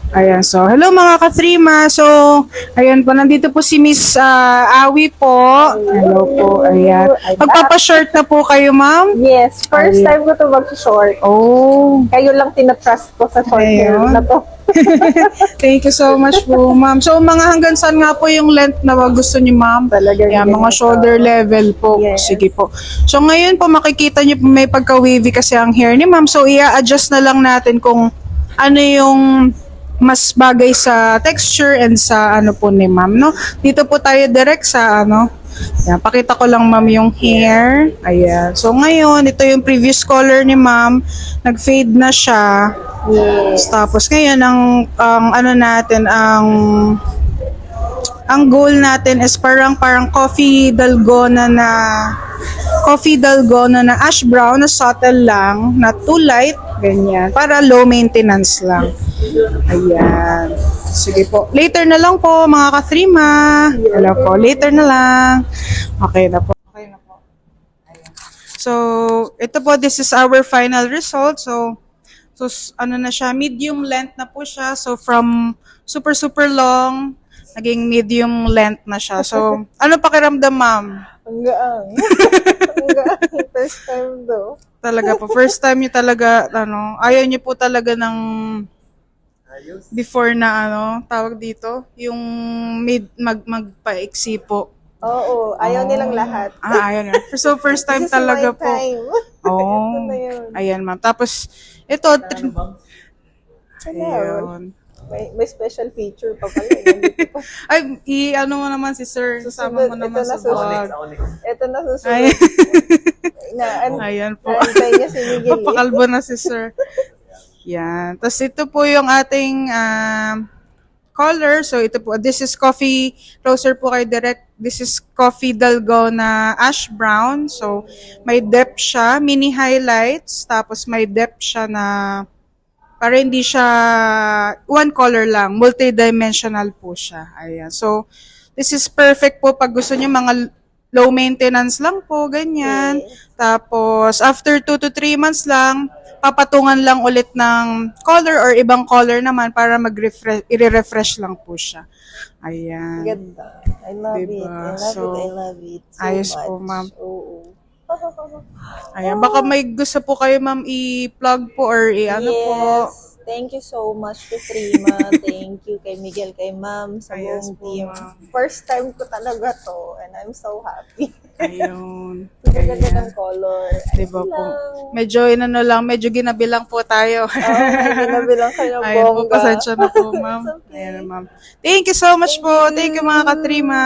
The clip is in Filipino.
Ayan, so hello mga ka-Trima. So, ayan po, nandito po si Miss Awi po. Hello po, ayan. I'm back. Magpapa-short na po kayo, ma'am? Yes, first Ayun. time ko to mag-short. Oh, Kayo lang tinatrust ko sa short hair Ayun. na to. thank you so much po, ma'am. So, mga hanggang saan nga po yung length na gusto niyo, ma'am? Talagang Ayan, mga ganito. shoulder level po. Yes. Sige po. So, ngayon po makikita niyo po may pagka-wavy kasi ang hair ni ma'am. So, i-adjust na lang natin kung ano yung mas bagay sa texture and sa ano po ni ma'am, no? Dito po tayo direct sa ano. Ayan, pakita ko lang ma'am yung hair. Ayan. So, ngayon, ito yung previous color ni ma'am. Nag-fade na siya. Yes. Tapos ngayon ang ano natin ang goal natin is parang coffee dalgona na ash brown na subtle lang, not too light, ganyan. Para low maintenance lang. Ayan. Sige po. Later na lang po mga ka-Trima. Hello po. Later na lang. Okay na po. Okay na po. Ayan. So, ito po, this is our final result. So, ano na siya, medium length na po siya. So, from super, super long, naging medium length na siya. So, ano pakiramdam, ma'am? Ang gaang. Ang gaang. First time do. Talaga po. First time niyo talaga, ayaw niyo po talaga ng before na, tawag dito, yung magpa-iksi po. Oo, ayaw nilang lahat. Ayaw niyo. So, first time This is talaga my po. time. Oh, Ito na yun. ayan, ma'am. Tapos, ito, ayun. May special feature pa pala. Nandito pa. Ay, ano mo naman si sir. Sama mo naman sa vlog. Ito na susunod. Ay, ayan po. Naantay niya si Miguel. Papakalbo na si sir. Yan. Tapos ito po yung ating color. So ito po, this is coffee, closer po kay direct. This is coffee dalgona ash brown. So may depth siya, mini highlights. Tapos may depth siya na para hindi siya one color lang, multi-dimensional po siya. Ayan. So this is perfect po pag gusto niyo mga low maintenance lang po, ganyan. Tapos, after 2 to 3 months lang, papatungan lang ulit ng color or ibang color naman para mag-refresh, i-refresh lang po siya. Ayan. Ganda. I love Diba? it. I love So, it. I love it so ayos much. po, ma'am. Oo. Ayan. Baka may gusto po kayo, ma'am, i-plug po or i-ano po. Yes. Thank you so much to Prima. Thank you kay Miguel, kay Ma'am, sa Ayos buong po, team. ma'am. First time ko talaga to and I'm so happy. Ayun. Ang ganda Ayan. ng color. Diba Ayun po? lang. Medyo ginabilang po tayo. May ginabilang kayo Ayun po, bongga. pasensya na po, ma'am. It's okay. Ayan, ma'am. Thank you so much po. Thank you, mga Katrima.